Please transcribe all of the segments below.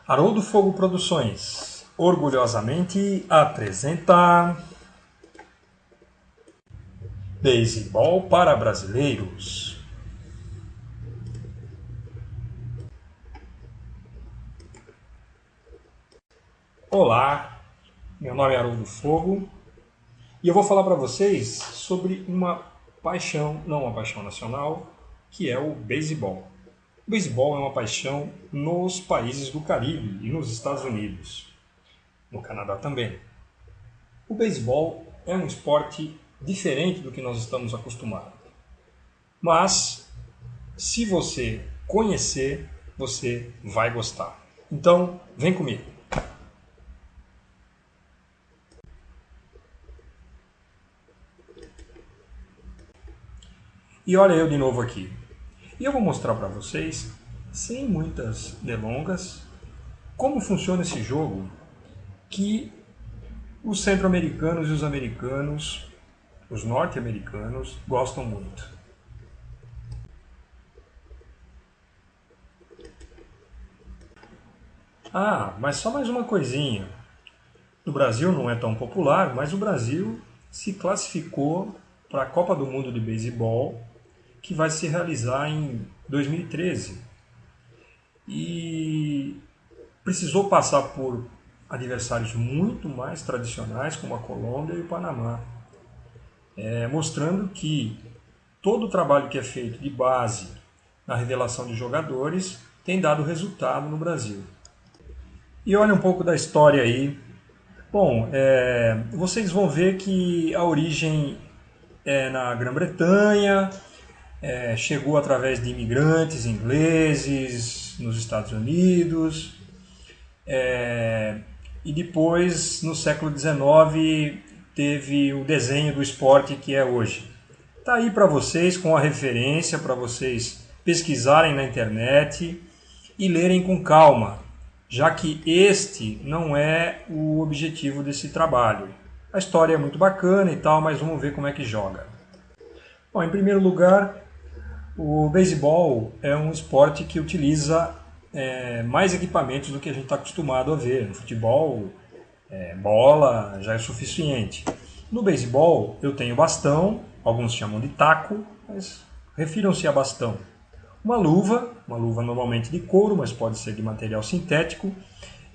Haroldo Fogo Produções orgulhosamente apresenta Beisebol para Brasileiros. Olá, meu nome é Haroldo Fogo e eu vou falar para vocês sobre uma paixão, não uma paixão nacional, que é o beisebol. O beisebol é uma paixão nos países do Caribe e nos Estados Unidos, no Canadá também. O beisebol é um esporte diferente do que nós estamos acostumados. Mas, se você conhecer, você vai gostar. Então, vem comigo. E olha eu de novo aqui. E eu vou mostrar para vocês, sem muitas delongas, como funciona esse jogo que os centro-americanos e os americanos, os norte-americanos, gostam muito. Ah, mas só mais uma coisinha. No Brasil não é tão popular, mas o Brasil se classificou para a Copa do Mundo de Beisebol, que vai se realizar em 2013. E precisou passar por adversários muito mais tradicionais, como a Colômbia e o Panamá, mostrando que todo o trabalho que é feito de base na revelação de jogadores tem dado resultado no Brasil. E olha um pouco da história aí. Bom, vocês vão ver que a origem é na Grã-Bretanha, chegou através de imigrantes ingleses nos Estados Unidos, e depois, no século XIX, teve o desenho do esporte que é hoje. Está aí para vocês com a referência, para vocês pesquisarem na internet e lerem com calma, já que este não é o objetivo desse trabalho. A história é muito bacana e tal, mas vamos ver como é que joga. Bom, em primeiro lugar, o beisebol é um esporte que utiliza mais equipamentos do que a gente está acostumado a ver. No futebol, bola já é suficiente. No beisebol, eu tenho bastão, alguns chamam de taco, mas refiram-se a bastão. Uma luva normalmente de couro, mas pode ser de material sintético,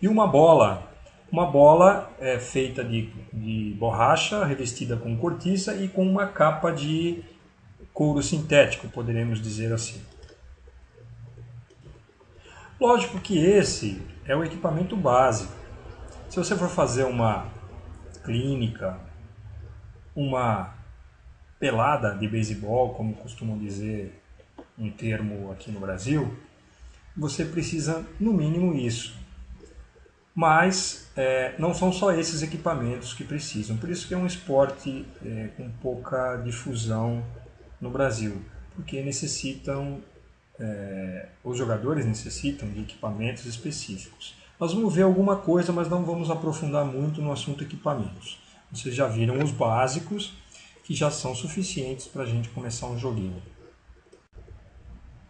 e uma bola. Uma bola feita de borracha, revestida com cortiça e com uma capa de couro sintético, poderemos dizer assim. Lógico que esse é o equipamento básico. Se você for fazer uma clínica, uma pelada de beisebol, como costumam dizer um termo aqui no Brasil, você precisa no mínimo isso. Mas não são só esses equipamentos que precisam. Por isso que é um esporte com pouca difusão no Brasil, porque os jogadores necessitam de equipamentos específicos. Nós vamos ver alguma coisa, mas não vamos aprofundar muito no assunto equipamentos. Vocês já viram os básicos, que já são suficientes para a gente começar um joguinho.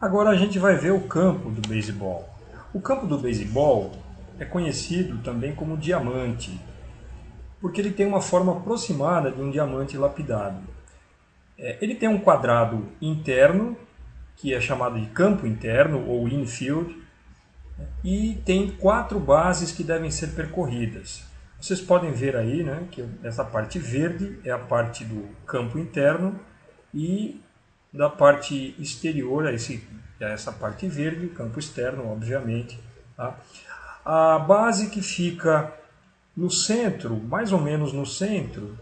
Agora a gente vai ver o campo do beisebol. O campo do beisebol é conhecido também como diamante, porque ele tem uma forma aproximada de um diamante lapidado. Ele tem um quadrado interno, que é chamado de campo interno ou infield, e tem 4 bases que devem ser percorridas. Vocês podem ver aí, né, que essa parte verde é a parte do campo interno e da parte exterior, essa parte verde, o campo externo, obviamente. Tá? A base que fica no centro, mais ou menos no centro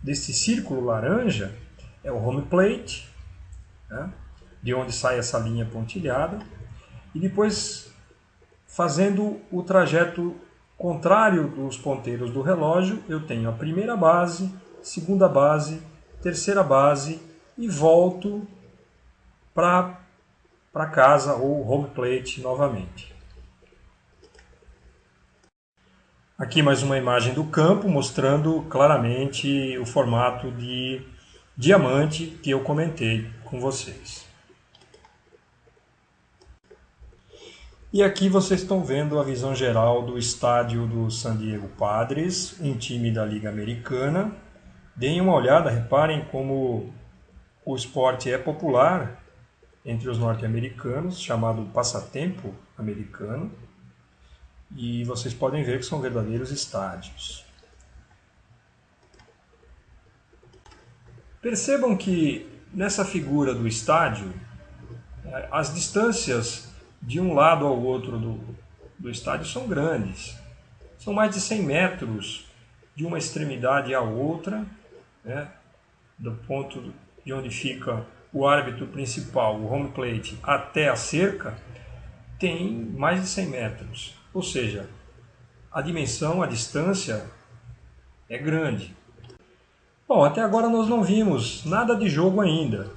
desse círculo laranja, é o home plate, né, de onde sai essa linha pontilhada, e depois, fazendo o trajeto contrário dos ponteiros do relógio, eu tenho a primeira base, segunda base, terceira base e volto para casa ou home plate novamente. Aqui mais uma imagem do campo mostrando claramente o formato de diamante que eu comentei com vocês. E aqui vocês estão vendo a visão geral do estádio do San Diego Padres, um time da Liga Americana. Deem uma olhada, reparem como o esporte é popular entre os norte-americanos, chamado passatempo americano. E vocês podem ver que são verdadeiros estádios. Percebam que nessa figura do estádio, as distâncias de um lado ao outro do estádio são grandes. São mais de 100 metros de uma extremidade à outra, né, do ponto de onde fica o árbitro principal, o home plate, até a cerca, tem mais de 100 metros. Ou seja, a dimensão, a distância é grande. Bom, até agora nós não vimos nada de jogo ainda.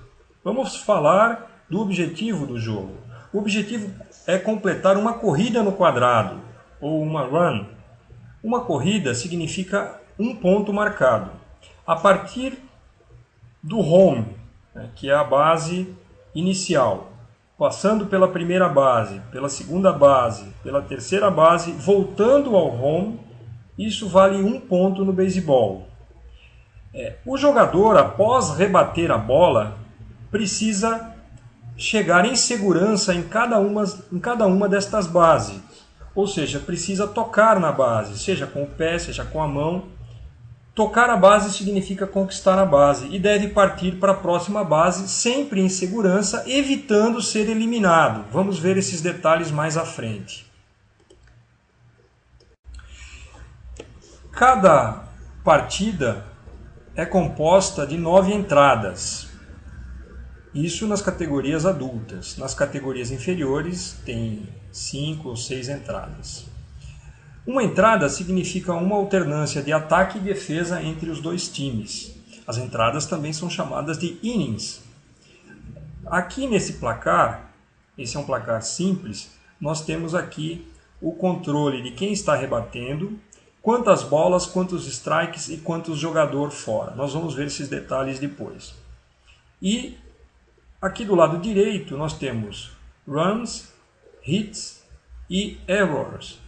Vamos falar do objetivo do jogo. O objetivo é completar uma corrida no quadrado, ou uma run. Uma corrida significa um ponto marcado. A partir do home, né, que é a base inicial, passando pela primeira base, pela segunda base, pela terceira base, voltando ao home, isso vale um ponto no beisebol. O jogador, após rebater a bola, precisa chegar em segurança em cada uma destas bases. Ou seja, precisa tocar na base, seja com o pé, seja com a mão. Tocar a base significa conquistar a base e deve partir para a próxima base, sempre em segurança, evitando ser eliminado. Vamos ver esses detalhes mais à frente. Cada partida é composta de 9 entradas. Isso nas categorias adultas. Nas categorias inferiores tem 5 ou 6 entradas. Uma entrada significa uma alternância de ataque e defesa entre os dois times. As entradas também são chamadas de innings. Aqui nesse placar, esse é um placar simples, nós temos aqui o controle de quem está rebatendo, quantas bolas, quantos strikes e quantos jogador fora. Nós vamos ver esses detalhes depois. E aqui do lado direito nós temos runs, hits e errors,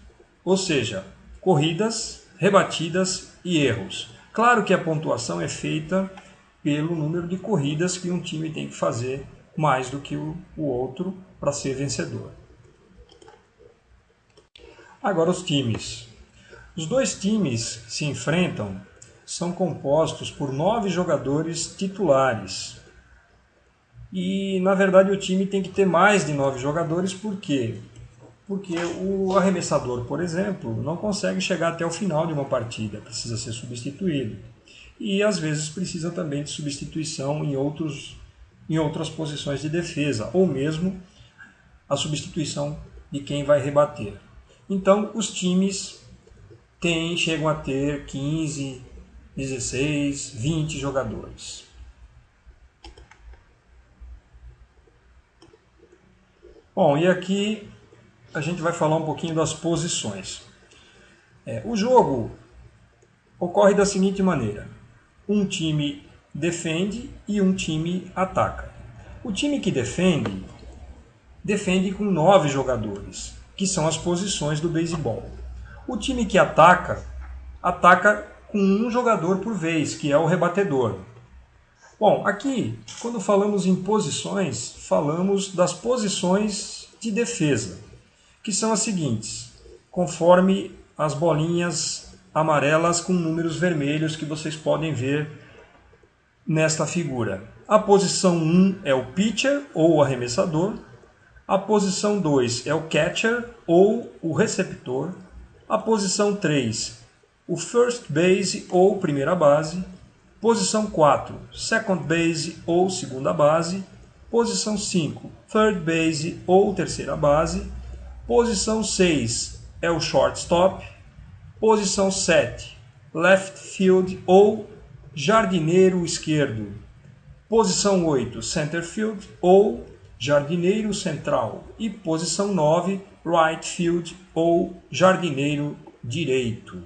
ou seja, corridas, rebatidas e erros. Claro que a pontuação é feita pelo número de corridas que um time tem que fazer mais do que o outro para ser vencedor. Agora os times. Os dois times se enfrentam, são compostos por 9 jogadores titulares. E, na verdade, o time tem que ter mais de 9 jogadores, por quê? Porque o arremessador, por exemplo, não consegue chegar até o final de uma partida, precisa ser substituído. E, às vezes, precisa também de substituição em outras posições de defesa, ou mesmo a substituição de quem vai rebater. Então, os times chegam a ter 15, 16, 20 jogadores. Bom, e aqui a gente vai falar um pouquinho das posições. O jogo ocorre da seguinte maneira: um time defende e um time ataca. O time que defende com 9 jogadores, que são as posições do beisebol. O time que ataca com um jogador por vez, que é o rebatedor. Bom, aqui, quando falamos em posições, falamos das posições de defesa, que são as seguintes, conforme as bolinhas amarelas com números vermelhos que vocês podem ver nesta figura. A posição 1 é o pitcher ou o arremessador, a posição 2 é o catcher ou o receptor, a posição 3, o first base ou primeira base, posição 4, second base ou segunda base, posição 5, third base ou terceira base, posição 6 é o shortstop, posição 7, left field ou jardineiro esquerdo, posição 8, center field ou jardineiro central e posição 9, right field ou jardineiro direito.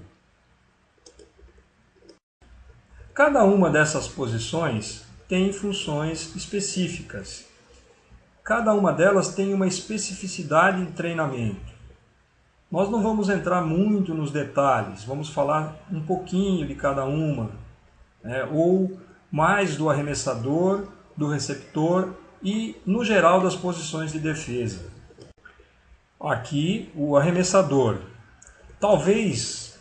Cada uma dessas posições tem funções específicas. Cada uma delas tem uma especificidade de treinamento. Nós não vamos entrar muito nos detalhes, vamos falar um pouquinho de cada uma, né? Ou mais do arremessador, do receptor e, no geral, das posições de defesa. Aqui, o arremessador. Talvez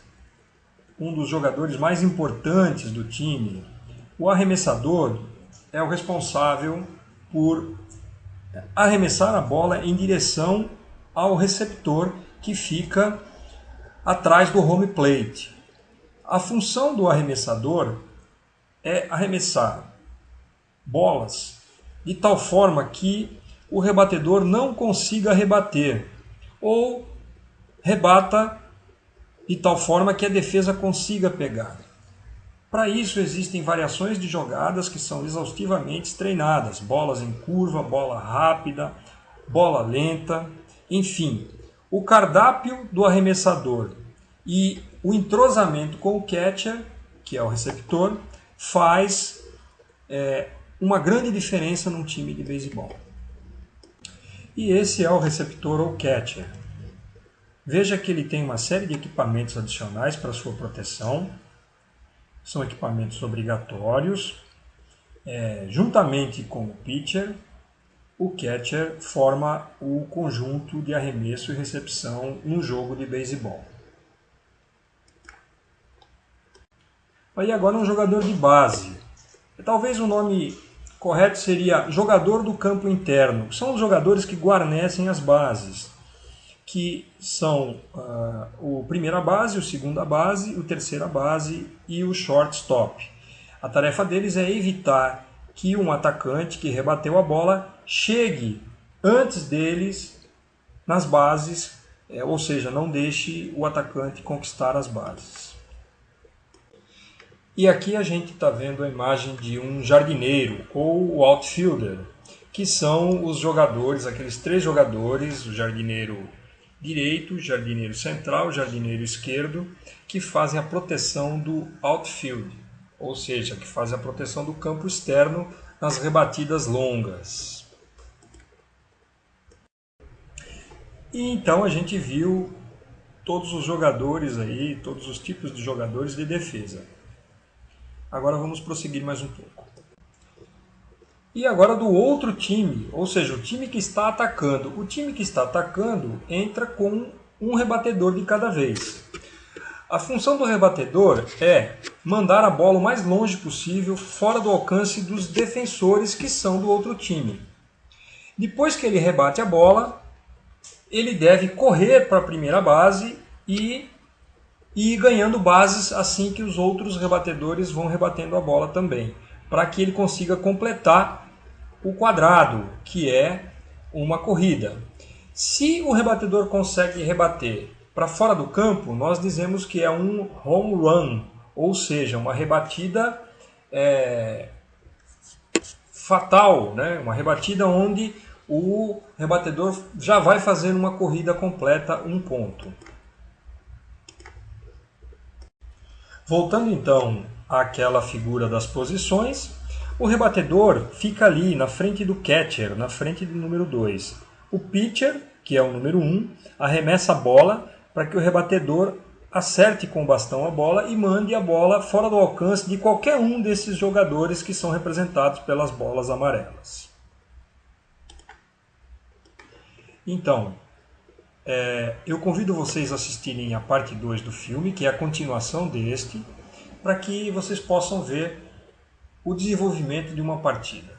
um dos jogadores mais importantes do time. O arremessador é o responsável por arremessar a bola em direção ao receptor que fica atrás do home plate. A função do arremessador é arremessar bolas de tal forma que o rebatedor não consiga rebater ou rebata de tal forma que a defesa consiga pegar. Para isso existem variações de jogadas que são exaustivamente treinadas, bolas em curva, bola rápida, bola lenta, enfim. O cardápio do arremessador e o entrosamento com o catcher, que é o receptor, faz uma grande diferença num time de beisebol. E esse é o receptor ou catcher. Veja que ele tem uma série de equipamentos adicionais para sua proteção. São equipamentos obrigatórios. Juntamente com o pitcher, o catcher forma o conjunto de arremesso e recepção no jogo de beisebol. Aí agora um jogador de base. Talvez o nome correto seria jogador do campo interno. São os jogadores que guarnecem as bases, que são o primeira base, o segunda base, o terceira base e o shortstop. A tarefa deles é evitar que um atacante que rebateu a bola chegue antes deles nas bases, ou seja, não deixe o atacante conquistar as bases. E aqui a gente está vendo a imagem de um jardineiro ou o outfielder, que são os jogadores, aqueles três jogadores, o jardineiro direito, o jardineiro central, o jardineiro esquerdo, que fazem a proteção do outfield, ou seja, que fazem a proteção do campo externo nas rebatidas longas. E então a gente viu todos os jogadores aí, todos os tipos de jogadores de defesa. Agora vamos prosseguir mais um pouco. E agora do outro time, ou seja, o time que está atacando. O time que está atacando entra com um rebatedor de cada vez. A função do rebatedor é mandar a bola o mais longe possível, fora do alcance dos defensores que são do outro time. Depois que ele rebate a bola, ele deve correr para a primeira base e ir ganhando bases assim que os outros rebatedores vão rebatendo a bola também, para que ele consiga completar o quadrado, que é uma corrida. Se o rebatedor consegue rebater para fora do campo, nós dizemos que é um home run, ou seja, uma rebatida fatal, né? Uma rebatida onde o rebatedor já vai fazer uma corrida completa, um ponto. Voltando então àquela figura das posições, o rebatedor fica ali na frente do catcher, na frente do número 2. O pitcher, que é o número 1, arremessa a bola para que o rebatedor acerte com o bastão a bola e mande a bola fora do alcance de qualquer um desses jogadores que são representados pelas bolas amarelas. Então, eu convido vocês a assistirem a parte 2 do filme, que é a continuação deste, para que vocês possam ver o desenvolvimento de uma partida.